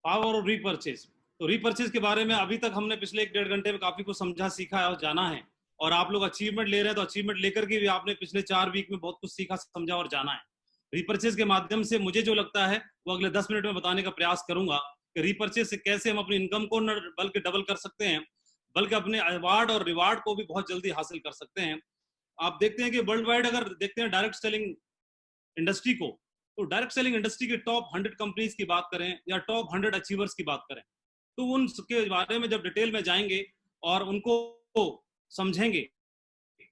Power of repurchase. तो repurchase के बारे में अभी तक हमने पिछले 1-1.5 घंटे में काफी कुछ समझा, सीखा है और जाना है। और आप लोग अचीवमेंट ले रहे हैं, तो अचीवमेंट लेकर के भी आपने पिछले 4 वीक में बहुत कुछ सीखा, समझा और जाना है। रीपर्चेज के माध्यम से मुझे जो लगता है वो अगले 10 मिनट में बताने का प्रयास करूंगा कि रीपर्चेज से कैसे हम अपनी इनकम को न बल्कि डबल कर सकते हैं, बल्कि अपने अवार्ड और रिवार्ड को भी बहुत जल्दी हासिल कर सकते हैं। आप देखते हैं कि वर्ल्ड वाइड अगर देखते हैं डायरेक्ट सेलिंग इंडस्ट्री को, तो डायरेक्ट सेलिंग इंडस्ट्री के टॉप 100 कंपनीज की बात करें या टॉप 100 अचीवर्स की बात करें, तो उनके बारे में जब डिटेल में जाएंगे और उनको समझेंगे,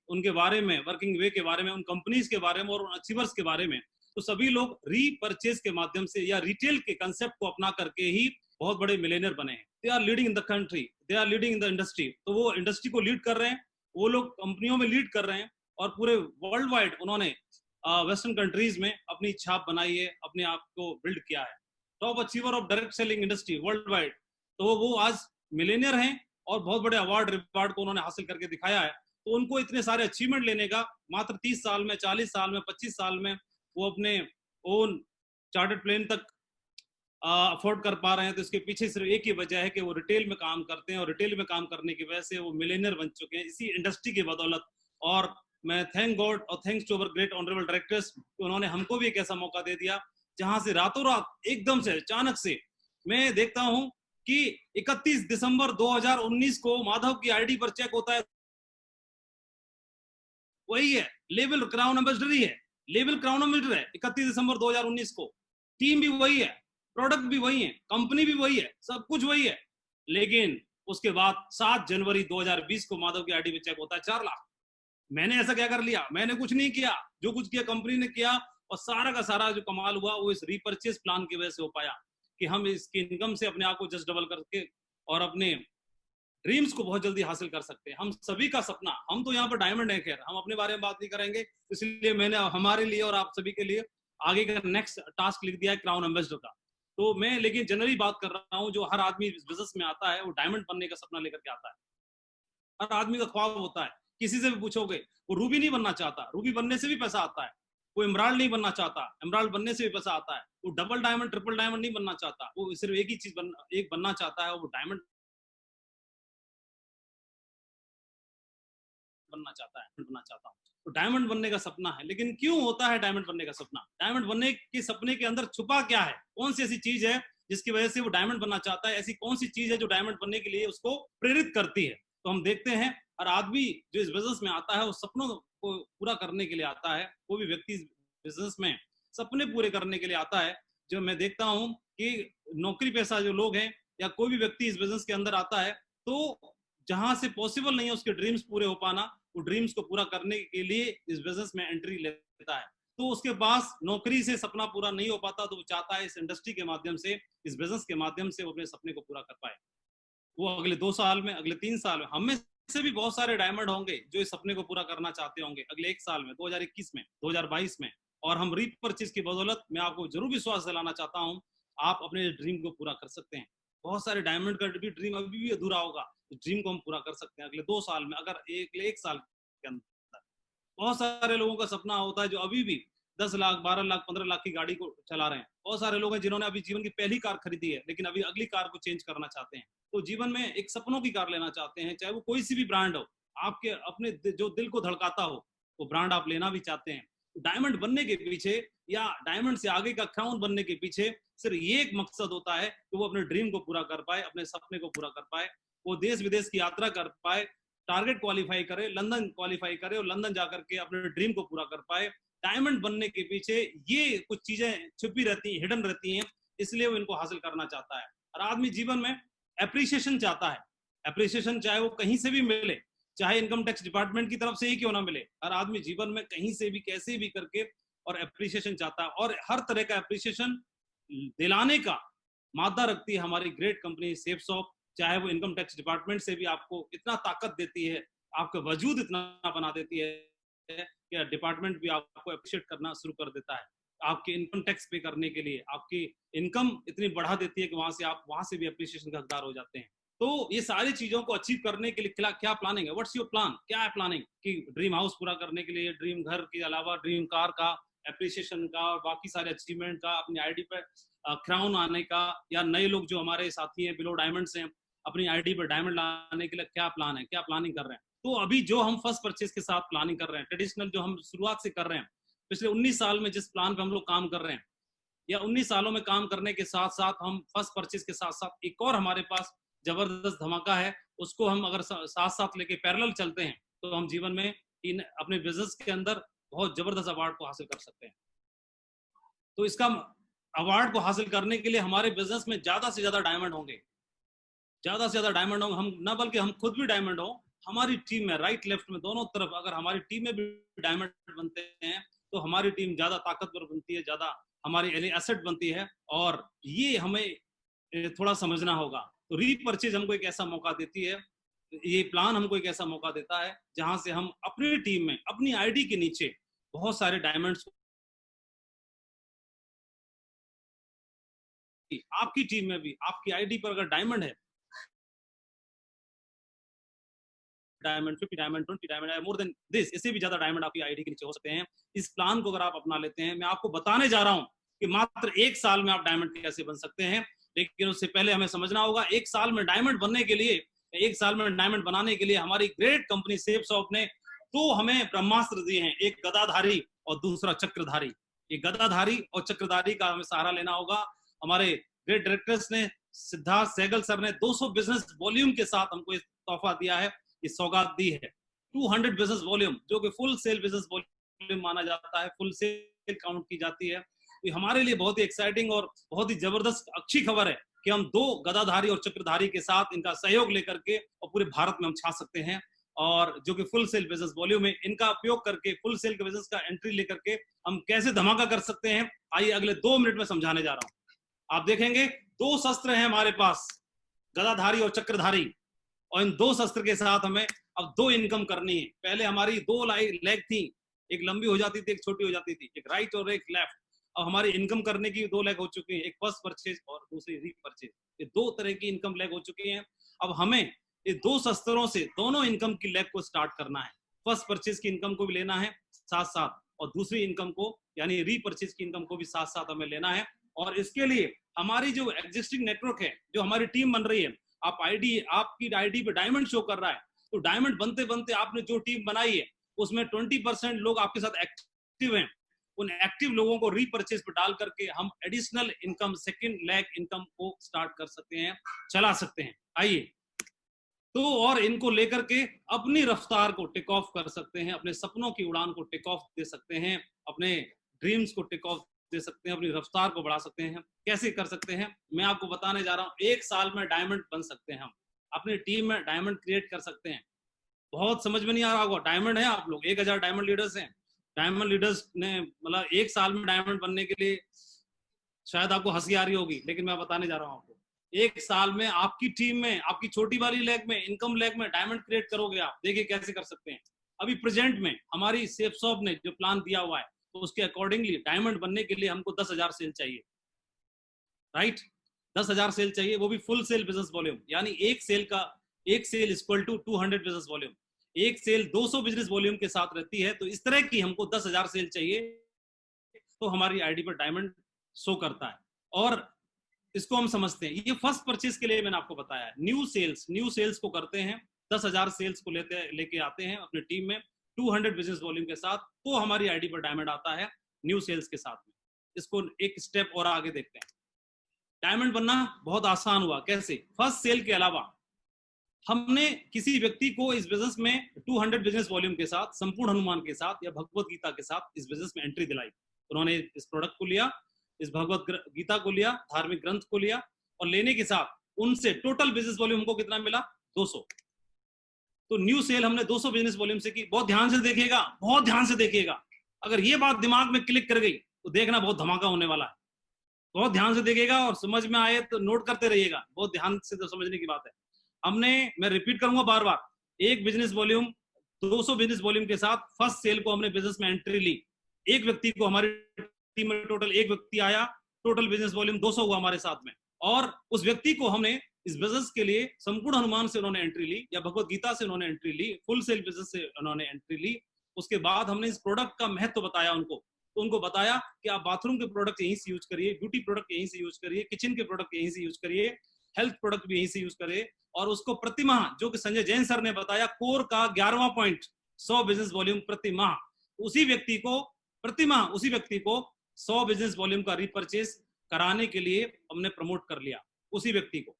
उनके बारे में, वर्किंग वे के बारे में, उन कंपनीज के बारे में और उन अचीवर्स के बारे में, तो सभी लोग रीपर्चेज के माध्यम से या रिटेल के कंसेप्ट को अपना करके ही बहुत बड़े मिलेनियर बने हैं। They are leading in the country, they are leading in the industry. तो वो इंडस्ट्री को लीड कर रहे हैं, वो लोग कंपनियों में लीड कर रहे हैं और पूरे वर्ल्ड वाइड उन्होंने वेस्टर्न कंट्रीज में अपनी छाप बनाई है, अपने आप को बिल्ड किया है। Top achiever of direct selling industry world wide, तो वो आज मिलेनियर हैं और बहुत बड़े अवार्ड रिवार्ड को उन्होंने हासिल करके दिखाया है। तो उनको इतने सारे अचीवमेंट लेने का मात्र 30 साल में, 40 साल में, 25 साल में वो अपने ओन चार्टर्ड प्लेन तक अफोर्ड कर पा रहे हैं, तो इसके पीछे सिर्फ एक ही वजह है कि वो रिटेल में काम करते हैं और रिटेल में काम करने की वजह से वो मिलेनियर बन चुके हैं इसी इंडस्ट्री की बदौलत। और मैं थैंक गॉड और thanks to our great honourable directors, उन्होंने हमको भी एक ऐसा मौका दे दिया जहां से रातों रात एकदम से अचानक से मैं देखता हूं कि 31 दिसंबर 2019 को माधव की आईडी पर चेक होता है, वही है, लेवल क्राउन एम्बेसडर ही है, लेवल क्राउन एम्बेसडर है 31 दिसंबर 2019 को। टीम भी वही है, प्रोडक्ट भी वही है, कंपनी भी वही है, सब कुछ वही है। लेकिन उसके बाद 7 जनवरी 2020 को माधव की आईडी पे चेक होता है 4 लाख। मैंने ऐसा क्या कर लिया? मैंने कुछ नहीं किया, जो कुछ किया कंपनी ने किया। और सारा का सारा जो कमाल हुआ वो इस रीपर्चेज प्लान की वजह से हो पाया कि हम इसकी इनकम से अपने आप को जस्ट डबल करके और अपने ड्रीम्स को बहुत जल्दी हासिल कर सकते हैं। हम सभी का सपना, हम तो यहाँ पर डायमंड है, खैर हम अपने बारे में बात नहीं करेंगे, इसलिए मैंने हमारे लिए और आप सभी के लिए आगे का नेक्स्ट टास्क लिख दिया है क्राउन एम्बेसडर का। तो मैं लेकिन जनरली बात कर रहा हूँ, जो हर आदमी बिजनेस में आता है वो डायमंड बनने का सपना लेकर के आता है। हर आदमी का ख्वाब होता है, किसी से भी पूछोगे वो रूबी नहीं बनना चाहता, रूबी बनने से भी पैसा आता है। वो इमराल्ड नहीं बनना चाहता, इमराल्ड बनने से भी पैसा आता है। वो डबल डायमंड, ट्रिपल डायमंड नहीं बनना चाहता, वो सिर्फ एक ही चीज एक बनना चाहता है, वो डायमंड बनना चाहता है, बनना चाहता हूँ। तो डायमंड बनने का सपना है। लेकिन क्यों होता है डायमंड बनने का सपना? डायमंड बनने के सपने के अंदर छुपा क्या है? कौन सी ऐसी चीज है जिसकी वजह से वो डायमंड बनना चाहता है? ऐसी कौन सी चीज है जो डायमंड बनने के लिए उसको प्रेरित करती है? तो हम देखते हैं हर आदमी जो इस बिजनेस में आता है वो सपनों को पूरा करने के लिए आता है। कोई भी व्यक्ति बिजनेस में सपने पूरे करने के लिए आता है। जो मैं देखता हूँ कि नौकरी पेशा जो लोग हैं या कोई भी व्यक्ति इस बिजनेस के अंदर आता है, तो जहां से पॉसिबल नहीं है उसके ड्रीम्स पूरे हो पाना, वो ड्रीम्स को पूरा करने के लिए इस बिजनेस में एंट्री लेता है। तो उसके पास नौकरी से सपना पूरा नहीं हो पाता, तो वो चाहता है इस इंडस्ट्री के माध्यम से, इस बिजनेस के माध्यम से वो अपने सपने को पूरा कर पाए। वो अगले 2 साल में, अगले 3 साल में, हम में से भी बहुत सारे डायमंड होंगे जो इस सपने को पूरा करना चाहते होंगे अगले 1 साल में, 2021 में, 2022 में। और हम रीपर्चेज की बदौलत मैं आपको जरूर विश्वास दिलाना चाहता हूँ, आप अपने ड्रीम को पूरा कर सकते हैं। बहुत सारे डायमंड का भी ड्रीम अभी भी अधूरा होगा, तो ड्रीम को हम पूरा कर सकते हैं अगले 2 साल में, अगर एक साल के अंदर। बहुत सारे लोगों का सपना होता है जो अभी भी 10 लाख, 12 लाख, 15 लाख की गाड़ी को चला रहे हैं। बहुत सारे लोग हैं जिन्होंने अभी जीवन की पहली कार खरीदी है, लेकिन अभी अगली कार को चेंज करना चाहते हैं। तो जीवन में एक सपनों की कार लेना चाहते हैं, चाहे वो कोई सी भी ब्रांड हो, आपके अपने जो दिल को धड़काता हो वो ब्रांड आप लेना भी चाहते हैं। डायमंड बनने के पीछे या डायमंड से आगे का क्राउन बनने के पीछे सिर्फ ये एक मकसद होता है कि वो अपने ड्रीम को पूरा कर पाए, अपने सपने को पूरा कर पाए, वो देश विदेश की यात्रा कर पाए, टारगेट क्वालिफाई करे, लंदन क्वालिफाई करे और लंदन जाकर के अपने ड्रीम को पूरा कर पाए। डायमंड बनने के पीछे ये कुछ चीजें छुपी रहती हैं, हिडन रहती हैं, इसलिए वो इनको हासिल करना चाहता है। हर आदमी जीवन में एप्रिसिएशन चाहता है। एप्रिसिएशन चाहे वो कहीं से भी मिले, चाहे इनकम टैक्स डिपार्टमेंट की तरफ से ही क्यों ना मिले, हर आदमी जीवन में कहीं से भी कैसे भी करके और एप्रिसिएशन चाहता है। और हर तरह का एप्रिसिएशन दिलाने का मादा रखती है हमारी ग्रेट कंपनी सेफसॉफ्ट। चाहे वो इनकम टैक्स डिपार्टमेंट से भी आपको इतना ताकत देती है, आपका वजूद इतना बना देती है कि डिपार्टमेंट भी आपको अप्रिशिएट करना शुरू कर देता है। आपके इनकम टैक्स पे करने के लिए आपकी इनकम इतनी बढ़ा देती है कि वहां से आप वहां से भी अप्रिशिएशन का हकदार हो जाते हैं। तो ये सारी चीजों को अचीव करने के लिए क्या प्लानिंग है? What's your plan? क्या है प्लानिंग? कि ड्रीम हाउस पूरा करने के लिए ड्रीम घर के अलावा ड्रीम कार का, एप्रिसिएशन का और बाकी सारे अचीवमेंट का, अपनी आईडी पर क्राउन आने का, या नए लोग जो हमारे साथी हैं बिलो डायमंड से अपनी आईडी पर डायमंड लाने के लिए क्या प्लान है, क्या प्लानिंग कर रहे हैं। तो अभी जो हम फर्स्ट परचेज के साथ प्लानिंग कर रहे हैं, ट्रेडिशनल जो हम शुरुआत से कर रहे हैं, पिछले 19 साल में जिस प्लान पे हम लोग काम कर रहे हैं, या 19 सालों में काम करने के साथ साथ हम फर्स्ट परचेज के साथ साथ एक और हमारे पास जबरदस्त धमाका है, उसको हम अगर साथ साथ लेके पैरेलल चलते हैं तो हम जीवन में इन अपने बिजनेस के अंदर बहुत जबरदस्त अवार्ड को हासिल कर सकते हैं। तो इसका अवार्ड को हासिल करने के लिए हमारे बिजनेस में ज्यादा से ज्यादा डायमंड होंगे, ज्यादा से ज्यादा डायमंड होंगे। हम ना बल्कि हम खुद भी डायमंड हो, हमारी टीम में राइट लेफ्ट में दोनों तरफ अगर हमारी टीम में भी डायमंड बनते हैं तो हमारी टीम ज्यादा ताकतवर बनती है, ज्यादा हमारी एसेट बनती है। और ये हमें थोड़ा समझना होगा। तो रीपरचेज हमको एक ऐसा मौका देती है, ये प्लान हमको एक ऐसा मौका देता है जहां से हम अपनी टीम में अपनी आईडी के नीचे बहुत सारे डायमंड्स, आपकी टीम में भी आपकी आईडी पर अगर डायमंड है, diamond 50 diamond 20 diamond more than this, इससे भी ज्यादा डायमंड आपकी आईडी के नीचे हो सकते हैं। इस प्लान को अगर आप अपना लेते हैं, मैं आपको बताने जा रहा हूं कि मात्र 1 साल में आप डायमंड कैसे बन सकते हैं। लेकिन उससे पहले हमें समझना होगा 1 साल में डायमंड बनने के लिए, 1 साल में डायमंड बनाने के लिए हमारी ग्रेट कंपनी सेफसॉफ्ट ने 2 हमें ब्रह्मास्त्र दिए हैं, एक गदाधारी और दूसरा चक्रधारी। ये गदाधारी और चक्रधारी का हमें सहारा लेना होगा। हमारे ग्रेट डायरेक्टर्स ने, सिद्धार्थ सहगल सर ने 200 बिजनेस वॉल्यूम के साथ हमको तोहफा दिया है, ये सौगात दी है। 200 बिजनेस वॉल्यूम जो कि फुल सेल बिजनेस वॉल्यूम माना जाता है, फुल सेल काउंट की जाती है। तो हमारे लिए बहुत ही एक्साइटिंग और बहुत ही जबरदस्त अच्छी खबर है कि हम 2 गदाधारी और चक्रधारी के साथ इनका सहयोग लेकर के और पूरे भारत में हम छा सकते हैं। और जो कि फुल सेल बिजनेस वॉल्यूम है, इनका उपयोग करके फुल सेल के बिजनेस का एंट्री लेकर के हम कैसे धमाका कर सकते हैं, आइए अगले 2 मिनट में समझाने जा रहा हूं। आप देखेंगे 2 शस्त्र हैं हमारे पास, गदाधारी और चक्रधारी, और इन 2 शस्त्र के साथ हमें अब 2 इनकम करनी है। पहले हमारी 2 लेग थी, एक लंबी हो जाती थी, एक छोटी हो जाती थी, एक राइट और एक लेफ्ट। अब हमारी इनकम करने की 2 लेग हो चुकी है, एक फर्स्ट परचेज और दूसरी रीपरचेज। ये 2 तरह की इनकम लेग हो चुकी है। अब हमें ये 2 शस्त्रों से दोनों इनकम की लेग को स्टार्ट करना है। फर्स्ट परचेज की इनकम को भी लेना है साथ साथ, और दूसरी इनकम को यानी रीपरचेज की इनकम को भी साथ साथ हमें लेना है। और इसके लिए हमारी जो एग्जिस्टिंग नेटवर्क है, जो हमारी टीम बन रही है, आपकी आईडी पे डायमंड शो कर रहा है, तो डायमंड बनते बनते आपने जो टीम बनाई है उसमें 20% लोग आपके साथ एक्टिव हैं। उन एक्टिव लोगों को रीपरचेज पर डाल करके हम additional income, second leg income को स्टार्ट कर सकते हैं, चला सकते हैं। आइए तो और इनको लेकर के अपनी रफ्तार को टेक ऑफ कर सकते हैं, अपने सपनों की उड़ान को टेक ऑफ दे सकते हैं, अपने ड्रीम्स को टेक ऑफ दे सकते हैं, अपनी रफ्तार को बढ़ा सकते हैं। कैसे कर सकते हैं मैं आपको बताने जा रहा हूं। 1 साल में डायमंड बन सकते हैं हम, अपनी टीम में डायमंड क्रिएट कर सकते हैं। बहुत समझ में नहीं आ रहा होगा, डायमंड है आप लोग, 1000 डायमंड लीडर्स हैं। डायमंड लीडर्स ने मतलब 1 साल में डायमंड बनने के लिए शायद आपको हंसी आ रही होगी, लेकिन मैं बताने जा रहा हूं आपको 1 साल में आपकी टीम में, आपकी छोटी वाली लेग में, इनकम लेग में डायमंड क्रिएट करोगे आप। देखिए कैसे कर सकते हैं। अभी प्रेजेंट में हमारी सेफसॉफ्ट ने जो प्लान दिया हुआ है, तो उसके अकॉर्डिंगली डायमंड बनने के लिए हमको 10,000 सेल चाहिए, राइट। 10,000 सेल चाहिए, वो भी फुल सेल बिजनेस वॉल्यूम, यानी एक sale equal to 200 business volume. एक सेल 200 बिजनेस वॉल्यूम के साथ रहती है। तो इस तरह की हमको 10,000 सेल चाहिए, तो हमारी आईडी पर डायमंड शो करता है। और इसको हम समझते हैं, ये फर्स्ट परचेज के लिए मैंने आपको बताया है। न्यू सेल्स को करते हैं, 10,000 सेल्स को लेके आते हैं अपनी टीम में 200 बिजनेस वॉल्यूम के साथ, तो हमारी आईडी पर डायमंड आता है न्यू सेल्स के साथ में। इसको एक स्टेप और आगे देखते हैं। डायमंड बनना बहुत आसान हुआ। कैसे? फर्स्ट सेल के अलावा हमने किसी व्यक्ति को इस बिजनेस में 200 बिजनेस वॉल्यूम के साथ, संपूर्ण हनुमान के साथ या भगवत गीता के साथ इस बिजनेस में एंट्री दिलाई। उन्होंने इस प्रोडक्ट को लिया, इस भगवत गीता को लिया, धार्मिक ग्रंथ को लिया, और लेने के साथ उनसे टोटल बिजनेस वॉल्यूम हमको कितना मिला? 200। तो न्यू सेल हमने 200 बिजनेस वॉल्यूम से की। बहुत ध्यान से देखिएगा, बहुत ध्यान से देखिएगा। अगर ये बात दिमाग में क्लिक कर गई तो देखना बहुत धमाका होने वाला है। बहुत ध्यान से देखिएगा और समझ में आए तो नोट करते रहिएगा। बहुत ध्यान से तो समझने की बात है। मैं रिपीट करूंगा बार बार, एक बिजनेस वॉल्यूम 200 बिजनेस वॉल्यूम के साथ फर्स्ट सेल को हमने बिजनेस में एंट्री ली। एक व्यक्ति को, हमारी टीम में टोटल एक व्यक्ति आया, टोटल बिजनेस वॉल्यूम 200 हुआ हमारे साथ में, और उस व्यक्ति को हमने इस बिजनेस के लिए संपूर्ण हनुमान से उन्होंने एंट्री ली या भगवत गीता से उन्होंने एंट्री ली, फुल सेल बिजनेस से उन्होंने एंट्री ली। उसके बाद हमने इस प्रोडक्ट का महत्व बताया उनको तो उनको बताया कि आप बाथरूम के प्रोडक्ट यहीं से यूज करिए, ब्यूटी प्रोडक्ट यहीं से यूज करिए, किचन के प्रोडक्ट यहीं से यूज करिए, हेल्थ प्रोडक्ट भी यहीं से यूज करिए। और उसको प्रति माह, जो कि संजय जैन सर ने बताया, कोर का 11वां पॉइंट 100 बिजनेस वॉल्यूम प्रति माह, उसी व्यक्ति को प्रति माह उसी व्यक्ति को 100 बिजनेस वॉल्यूम का रिपर्चेस कराने के लिए हमने प्रमोट कर लिया उसी व्यक्ति को।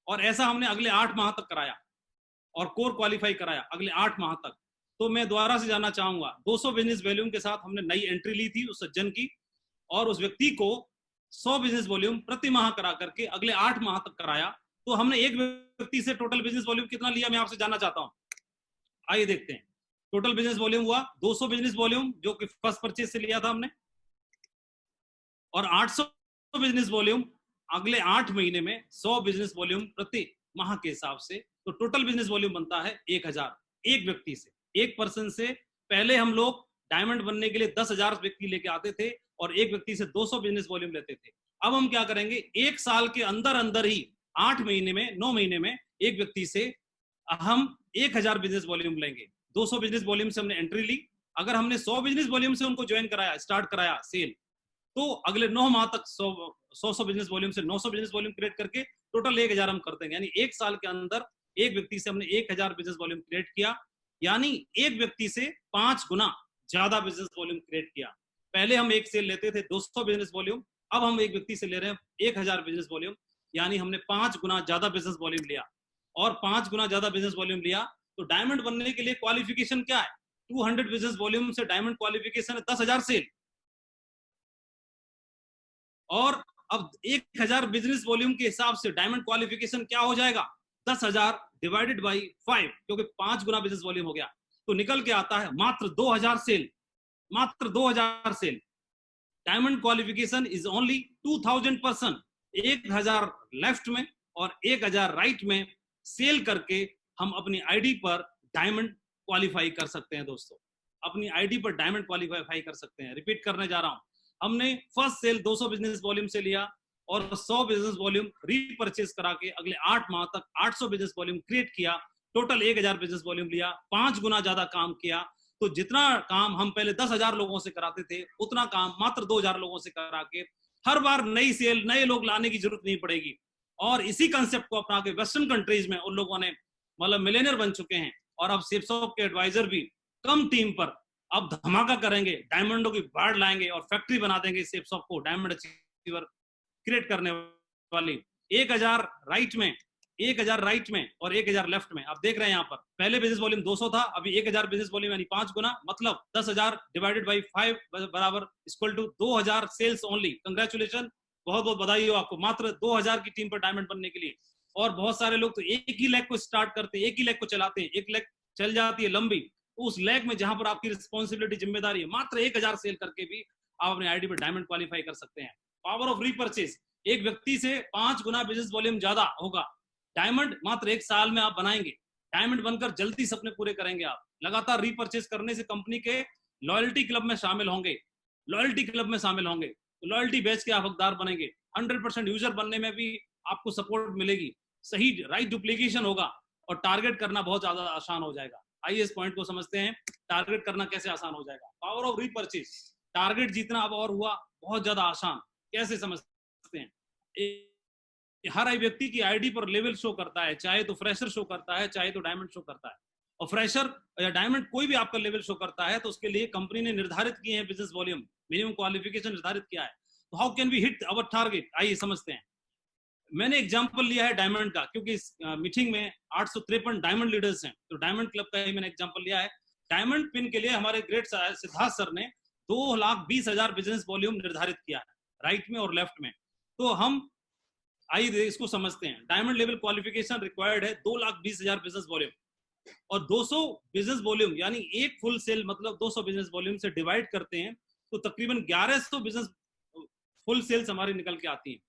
और ऐसा हमने अगले 8 माह तक कराया और कोर क्वालिफाई कराया अगले 8 माह तक। तो मैं दोबारा से जानना चाहूंगा, 200 बिजनेस वॉल्यूम के साथ हमने नई एंट्री ली थी उस सज्जन की, और उस व्यक्ति को 100 बिजनेस वॉल्यूम प्रति माह करा करके अगले 8 माह तक कराया। तो हमने एक व्यक्ति से टोटल बिजनेस वॉल्यूम कितना लिया, मैं आपसे जानना चाहता हूं। आइए देखते हैं। टोटल बिजनेस वॉल्यूम हुआ 200 बिजनेस वॉल्यूम, जो कि फर्स्ट परचेज से लिया था हमने, और 800 बिजनेस वॉल्यूम अगले 8 महीने में 100 बिजनेस वॉल्यूम प्रति माह के हिसाब से। तो टोटल बिजनेस वॉल्यूम बनता है 1000 एक व्यक्ति से, एक पर्सन से। पहले हम लोग डायमंड बनने के लिए 10,000 व्यक्ति लेके आते थे और एक व्यक्ति से 200 बिजनेस वॉल्यूम लेते थे। अब हम क्या करेंगे, एक साल के अंदर अंदर ही 8 महीने में 9 महीने में एक व्यक्ति से हम 1000 बिजनेस वॉल्यूम लेंगे। 200 बिजनेस वॉल्यूम से हमने एंट्री ली, अगर हमने 100 बिजनेस वॉल्यूम से उनको ज्वाइन कराया, स्टार्ट कराया सेल, तो अगले 9 माह तक 100 बिजनेस वॉल्यूम से 900 बिजनेस वॉल्यूम क्रिएट करके टोटल 1000 हम कर देंगे। यानी एक साल के अंदर एक व्यक्ति से हमने 1000 बिजनेस वॉल्यूम क्रिएट किया, यानी एक व्यक्ति से 5 गुना ज्यादा बिजनेस वॉल्यूम क्रिएट किया। पहले हम एक सेल लेते थे 200 बिजनेस वॉल्यूम, अब हम एक व्यक्ति से ले रहे हैं 1000 बिजनेस वॉल्यूम, यानी हमने 5 गुना ज्यादा बिजनेस वॉल्यूम लिया। और 5 गुना ज्यादा बिजनेस वॉल्यूम लिया तो डायमंड बनने के लिए क्वालिफिकेशन क्या है, 200 बिजनेस वॉल्यूम से डायमंड क्वालिफिकेशन है 10,000 सेल। और अब 1000 बिजनेस वॉल्यूम के हिसाब से डायमंड क्वालिफिकेशन क्या हो जाएगा, 10,000 डिवाइडेड बाई 5, क्योंकि 5 गुना बिजनेस वॉल्यूम हो गया, तो निकल के आता है मात्र 2000 सेल, मात्र 2000 sale. Diamond qualification is only 2000 person, 1000 left में और 1000 राइट में सेल करके हम अपनी आईडी पर डायमंड क्वालिफाई कर सकते हैं। दोस्तों, अपनी आईडी पर डायमंड क्वालिफाई कर सकते हैं। रिपीट करने जा रहा हूं, हमने फर्स्ट सेल 200 बिजनेस वॉल्यूम से लिया और 100 बिजनेस वॉल्यूम रीपरचेज करा के अगले 8 माह तक 800 बिजनेस वॉल्यूम क्रिएट किया, टोटल 1000 बिजनेस वॉल्यूम लिया, 5 गुना ज्यादा काम किया। तो जितना काम हम पहले 10,000 लोगों से कराते थे, उतना काम मात्र 2000 लोगों से करा के हर बार नई सेल, नए लोग लाने की जरूरत नहीं पड़ेगी। और इसी कंसेप्ट को अपना के वेस्टर्न कंट्रीज में उन लोगों ने मतलब मिलियनर बन चुके हैं, और अब सिपसॉफ्ट के एडवाइजर भी कम टीम पर अब धमाका करेंगे, डायमंडों की बाढ़ लाएंगे और फैक्ट्री बना देंगे सिपसॉफ्ट को डायमंड अचीवर क्रिएट करने वाली। 1000 राइट में, 1000 राइट में और 1000 लेफ्ट में। आप देख रहे हैं यहाँ पर पहले बिजनेस वॉल्यूम 200 था, अभी 1000 बिजनेस वॉल्यूम यानी 5 गुना, मतलब 10,000 डिवाइडेड बाई 5 बराबर equal to 2000 sales only. Congratulation, बहुत बहुत बधाई हो आपको, मात्र 2000 की टीम पर डायमंड बनने के लिए। और बहुत सारे लोग तो एक ही लेग को स्टार्ट करते हैं, एक ही लेग को चलाते हैं, एक लेग चल जाती है लंबी, उस लेग में जहां पर आपकी रिस्पॉन्सिबिलिटी, जिम्मेदारी है, मात्र 1000 सेल करके भी आप अपने आईडी पर डायमंड क्वालिफाई कर सकते हैं। पावर ऑफ रीपरचेज, एक व्यक्ति से 5 गुना बिजनेस वॉल्यूम ज्यादा होगा। डायमंड मात्र 1 साल में आप बनाएंगे, डायमंड बनकर जल्दी सपने पूरे करेंगे आप। लगातार रीपरचेज करने से कंपनी के लॉयल्टी क्लब में शामिल होंगे, लॉयल्टी क्लब में शामिल होंगे, तो लॉयल्टी बैच के आप हकदार बनेंगे। 100% यूजर बनने में भी आपको सपोर्ट मिलेगी, सही राइट डुप्लीकेशन होगा और टारगेट करना बहुत ज्यादा आसान हो जाएगा। आइए इस पॉइंट को समझते हैं, टारगेट करना कैसे आसान हो जाएगा। पावर ऑफ रीपरचेज, टारगेट जीतना अब और हुआ बहुत ज्यादा आसान। कैसे समझते हैं, हर व्यक्ति की आईडी पर लेवल शो करता है, चाहे तो फ्रेशर शो करता है, चाहे तो डायमंड शो करता है। और फ्रेशर या डायमंड कोई भी आपका लेवल शो करता है तो उसके लिए कंपनी ने निर्धारित किए हैं बिजनेस वॉल्यूम, मिनिमम क्वालिफिकेशन निर्धारित किया है। तो how can we hit our target, आइए समझते हैं। मैंने एग्जांपल लिया है डायमंड का, क्योंकि इस मीटिंग में 853 डायमंड लीडर्स हैं, तो डायमंड क्लब का ही मैंने एग्जांपल लिया है। डायमंड पिन के लिए हमारे ग्रेट सिद्धार्थ सर ने 2,20,000 बिजनेस वॉल्यूम निर्धारित किया है, राइट में और लेफ्ट में। तो हम आइए इसको समझते हैं। डायमंड लेवल क्वालिफिकेशन रिक्वायर्ड है 2,20,000 बिजनेस वॉल्यूम, और 200 बिजनेस वॉल्यूम यानी एक फुल सेल मतलब 200 बिजनेस वॉल्यूम से डिवाइड करते हैं तो तकरीबन 1100 बिजनेस फुल सेल्स हमारी निकल के आती हैं।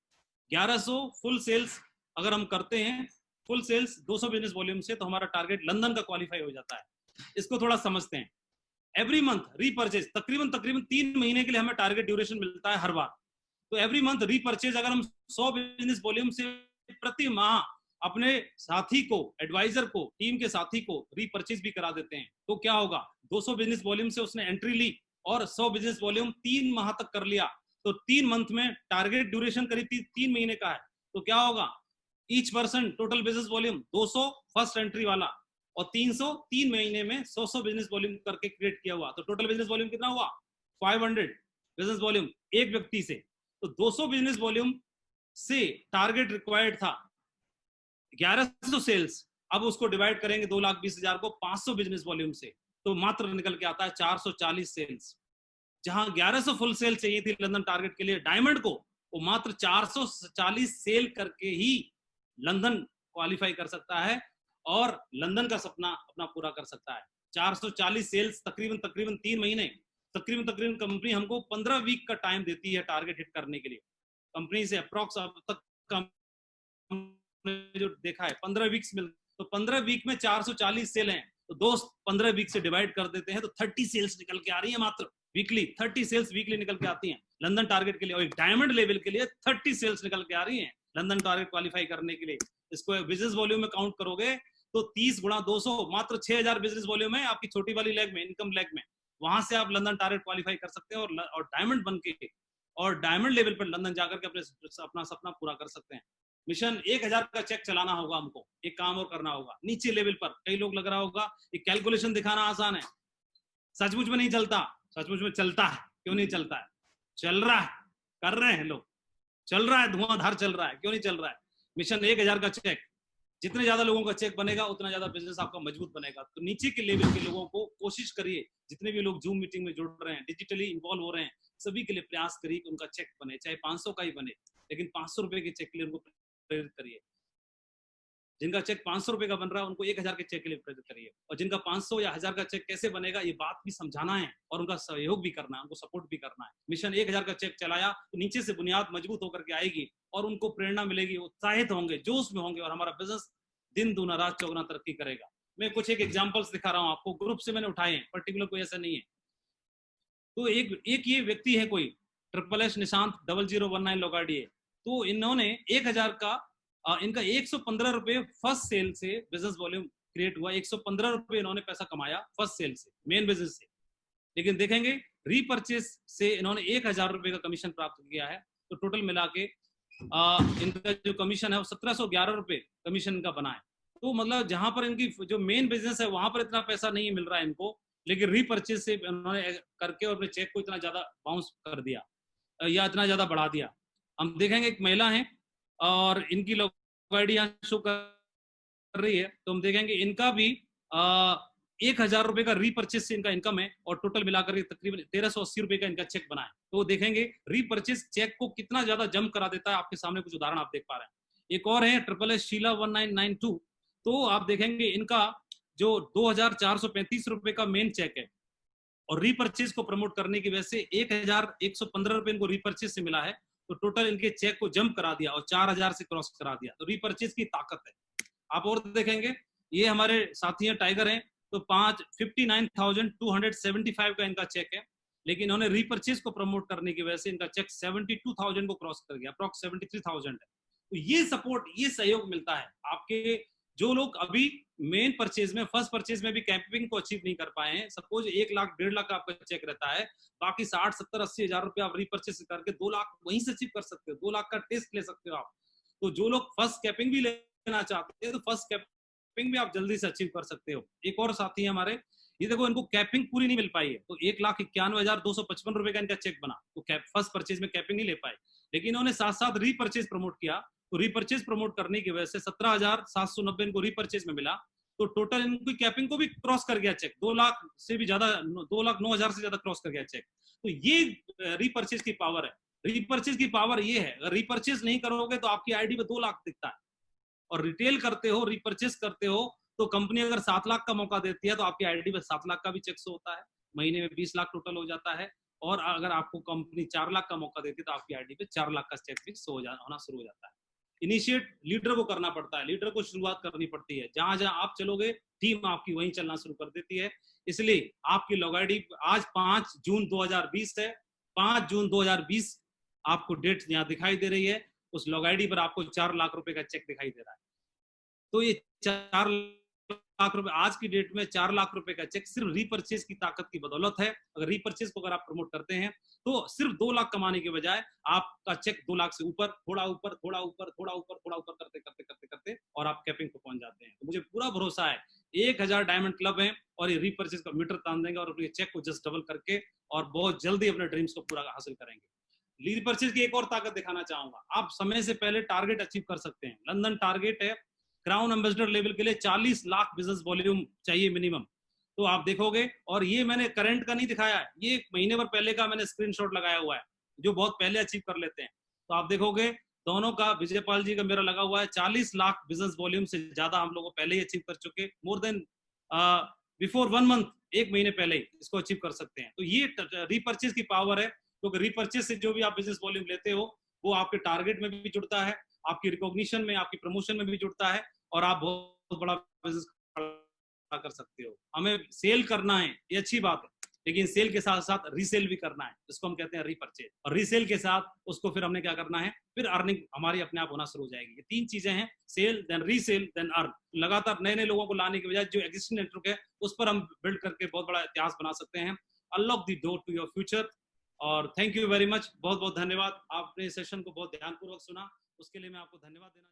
1100 फुल सेल्स अगर हम करते हैं, फुल सेल्स 200 बिजनेस वॉल्यूम से, तो हमारा टारगेट लंदन का क्वालिफाई हो जाता है। इसको थोड़ा समझते हैं। एवरी मंथ रीपरचेज, तकरीबन 3 महीने के लिए हमें टारगेट ड्यूरेशन मिलता है हर बार। तो एवरी मंथ रीपरचेज अगर हम 100 बिजनेस वॉल्यूम से प्रति माह अपने साथी को, एडवाइजर को, टीम के साथी को रीपरचेज भी करा देते हैं, तो क्या होगा, 200 बिजनेस वॉल्यूम से उसने एंट्री ली और 100 बिजनेस वॉल्यूम 3 माह तक कर लिया, तो 3 मंथ में टारगेट ड्यूरेशन करीब 3 महीने का है, तो क्या होगा, each person total business volume 200 first entry वाला और 300 3 महीने में 100 बिजनेस वॉल्यूम करके क्रिएट किया हुआ, तो टोटल बिजनेस वॉल्यूम कितना हुआ, 500 बिजनेस वॉल्यूम एक व्यक्ति से। तो 200 बिजनेस वॉल्यूम से टारगेट रिक्वायर्ड था 1100 सेल्स, अब उसको डिवाइड करेंगे 2,20,000 को 500 बिजनेस वॉल्यूम से, तो मात्र निकल के आता है 440 सेल्स। जहां 1100 फुल सेल चाहिए थी लंदन टारगेट के लिए डायमंड को, वो मात्र 440 सेल करके ही लंदन क्वालिफाई कर सकता है और लंदन का सपना अपना पूरा कर सकता है। 440 सेल्स तकरीबन 3 महीने, तकरीबन कंपनी हमको 15 वीक का टाइम देती है टारगेट हिट करने के लिए। कंपनी से अप्रॉक्स अब तक जो देखा है 15 वीक्स मिल, तो 15 वीक में 440 सेल हैं, तो दोस्त 15 वीक से डिवाइड कर देते हैं तो 30 सेल्स निकल के आ रही है मात्र वीकली, 30 सेल्स वीकली निकल के आती हैं लंदन टारगेट के लिए, और एक डायमंड लेवल के लिए 30 सेल्स निकल के आ रही हैं लंदन टारगेट क्वालिफाई करने के लिए। इसको बिजनेस वॉल्यूम में काउंट करोगे तो 30 गुणा 200 मात्र 6,000 बिजनेस वॉल्यूम है आपकी छोटी वाली लेग में, इनकम लेग में, वहां से आप लंदन टारगेट क्वालिफाई कर सकते हैं और डायमंड बन के और डायमंड लेवल पर लंदन जाकर के अपना सपना पूरा कर सकते हैं। मिशन 1,000 का चेक चलाना होगा हमको, एक काम और करना होगा नीचे लेवल पर। कई लोग लग रहा होगा ये कैलकुलेशन दिखाना आसान है, सचमुच में नहीं चलता, सचमुच में चलता है। क्यों नहीं चलता है, चल रहा है, कर रहे हैं लोग, चल रहा है, धुआंधार चल रहा है, क्यों नहीं चल रहा है। मिशन 1,000 का चेक, जितने ज्यादा लोगों का चेक बनेगा उतना ज्यादा बिजनेस आपका मजबूत बनेगा। तो नीचे के लेवल के लोगों को कोशिश करिए, जितने भी लोग जूम मीटिंग में जुड़ रहे हैं, डिजिटली इन्वॉल्व हो रहे हैं, सभी के लिए प्रयास करिए कि उनका चेक बने, चाहे 500 का ही बने, लेकिन 500 रुपए के चेक के लिए उनको प्रेरित करिए। जिनका चेक 500 रुपए का बन रहा है उनको 1,000 के चेक के लिए प्रेरित करिए, और जिनका 500 या 1,000 का चेक कैसे बनेगा ये बात भी समझाना है और उनका सहयोग भी करना है, उनको सपोर्ट भी करना है। मिशन 1,000 का चेक चलाया तो नीचे से बुनियाद मजबूत होकर के आएगी और उनको प्रेरणा मिलेगी, उत्साहित होंगे, जोश में होंगे और हमारा बिजनेस दिन दूना रात चौगुना तरक्की करेगा। मैं कुछ एक एग्जांपल्स दिखा रहा हूँ आपको, ग्रुप से मैंने उठाए हैं, पर्टिकुलर कोई ऐसा नहीं है। तो एक ये व्यक्ति है कोई SSS निशांत 0019 लोगाड़ी है, तो इन्होंने 1,000 का इनका 115 रुपए फर्स्ट सेल से बिजनेस वॉल्यूम क्रिएट हुआ, 115 रुपए इन्होंने पैसा कमाया फर्स्ट सेल से, मेन बिजनेस से। लेकिन देखेंगे रीपरचेस से इन्होंने 1,000 रुपए का कमीशन प्राप्त किया है, तो टोटल मिला के इनका जो कमीशन है वो 1,711 रुपए कमीशन इनका बना है। तो मतलब जहां पर इनकी जो मेन बिजनेस है वहां पर इतना पैसा नहीं मिल रहा है इनको, लेकिन रीपरचेस से उन्होंने करके और अपने चेक को इतना ज्यादा बाउंस कर दिया या इतना ज्यादा बढ़ा दिया। हम देखेंगे एक महिला है और इनकी लोग आईडी यहाँ शो कर रही है, तो हम देखेंगे इनका भी 1,000 रुपए का रीपरचेस से इनका इनकम है और टोटल मिलाकर तकरीबन 1,380 रुपए का इनका चेक बना है। तो देखेंगे रीपरचेस चेक को कितना ज्यादा जम करा देता है। आपके सामने कुछ उदाहरण आप देख पा रहे हैं। एक और है SSS शीला 1992, तो आप देखेंगे इनका जो 2,435 रुपए का मेन चेक है और रीपरचेस को प्रमोट करने की वजह से 1,115 रुपए इनको रीपरचेस से मिला है, तो टोटल इनके चेक को जंप करा दिया और 4,000 से क्रॉस करा दिया। तो रीपरचेस की ताकत है। आप और देखेंगे ये हमारे साथी हैं टाइगर हैं, तो 59,275 का इनका चेक है, लेकिन इन्होंने रीपरचेस को प्रमोट करने की वजह से इनका चेक 72,000 को क्रॉस कर गया, अप्रॉक्स 73,000 है। तो ये सपोर्ट, ये सहयोग मिलता है आपके जो लोग अभी मेन परचेज में, फर्स्ट परचेज में भी कैंपिंग को अचीव नहीं कर पाए हैं। सपोज 1 लाख 1.5 लाख का आपका चेक रहता है, बाकी 60, 70, 80 हजार रुपए आप रीपरचेज करके 2 लाख वहीं से अचीव कर सकते हो, 2 लाख का टेस्ट ले सकते हो आप। तो जो लोग फर्स्ट कैपिंग भी लेना चाहते हैं तो फर्स्ट कैपिंग भी आप जल्दी से अचीव कर सकते हो। एक और साथी है हमारे, ये देखो इनको कैपिंग पूरी नहीं मिल पाई है, तो 1,91,255 रुपए का इनका चेक बना, तो फर्स्ट परचेज में कैपिंग नहीं ले पाए, लेकिन इन्होंने साथ साथ रीपरचेज प्रमोट किया। तो रीपरचेज प्रमोट करने की वजह से 17,790 इनको रीपरचेज में मिला, तो टोटल इनकी कैपिंग को भी क्रॉस कर गया चेक, 2 लाख से भी ज्यादा, 2,09,000 से ज्यादा क्रॉस कर गया चेक। तो ये रीपरचेज की पावर है। रीपरचेज की पावर ये है, अगर रीपरचेज नहीं करोगे तो आपकी आईडी पे 2 लाख दिखता है, और रिटेल करते हो, रीपरचेज करते हो, तो कंपनी अगर 7 लाख का मौका देती है तो आपकी आईडी पे 7 लाख का भी चेक होता है, महीने में 20 लाख टोटल हो जाता है। और अगर आपको कंपनी 4 लाख का मौका देती है तो आपकी आईडी पे 4 लाख का चेक भी होना शुरू हो जाता है। इनिशिएट लीडर को करना पड़ता है, लीडर को शुरुआत करनी पड़ती है। जहां जहां आप चलोगे टीम आपकी वहीं चलना शुरू कर देती है। इसलिए आपकी लॉग आईडी आज 5 जून 2020 है, 5 जून 2020 आपको डेट यहाँ दिखाई दे रही है, उस लॉग आईडी पर आपको 4 लाख रुपए का चेक दिखाई दे रहा है। तो ये 4 लाख रुपए, आज की डेट में 4 लाख रुपए का चेक सिर्फ रीपर्चेज की ताकत की बदौलत है। अगर रीपर्चेज को अगर आप प्रमोट करते हैं तो सिर्फ 2 लाख कमाने के बजाय आपका चेक 2 लाख से ऊपर, थोड़ा ऊपर, थोड़ा ऊपर, थोड़ा ऊपर, थोड़ा ऊपर करते करते करते करते और आप कैपिंग पे पहुंच जाते हैं। तो मुझे पूरा भरोसा है 1000 डायमंड क्लब हैं और ये रीपर्चेज का मीटर तान देंगे और अपने चेक को जस्ट डबल करके और बहुत जल्दी अपने ड्रीम्स को पूरा हासिल करेंगे। रीपर्चेज की एक और ताकत दिखाना चाहूंगा, आप समय से पहले टारगेट अचीव कर सकते हैं। लंदन टारगेट है क्राउन एम्बेसडर लेवल के लिए 40 लाख बिजनेस वॉल्यूम चाहिए मिनिमम। तो आप देखोगे, और ये मैंने करंट का नहीं दिखाया है, ये महीने भर पहले का मैंने स्क्रीनशॉट लगाया हुआ है, जो बहुत पहले अचीव कर लेते हैं। तो आप देखोगे दोनों का, विजयपाल जी का मेरा लगा हुआ है 40 लाख बिजनेस वॉल्यूम से ज्यादा हम लोग पहले ही अचीव कर चुके, मोर देन बिफोर 1 मंथ, एक महीने पहले ही इसको अचीव कर सकते हैं। तो ये रीपर्चेज की पावर है, क्योंकि रीपर्चेज से जो भी आप बिजनेस वॉल्यूम लेते हो वो आपके टारगेट में भी जुड़ता है, आपकी रिकॉग्निशन में, आपकी प्रमोशन में भी जुड़ता है, और आप बहुत बड़ा बिजनेस कर सकते हो। हमें सेल करना है, ये अच्छी बात है, लेकिन सेल के साथ साथ रीसेल भी करना है, जिसको हम कहते हैं रीपर्चेज। और रीसेल के साथ उसको फिर हमने क्या करना है, फिर अर्निंग हमारी अपने आप होना शुरू हो जाएगी। ये 3 चीजें हैं, sale then resale then earn. लगातार नए नए लोगों को लाने के बजाय जो एग्जिस्टिंग नेटवर्क है उस पर हम बिल्ड करके बहुत बड़ा इतिहास बना सकते हैं। Unlock the door to your future. और थैंक यू वेरी मच, बहुत बहुत धन्यवाद। आपने सेशन को बहुत ध्यानपूर्वक सुना, उसके लिए मैं आपको धन्यवाद देना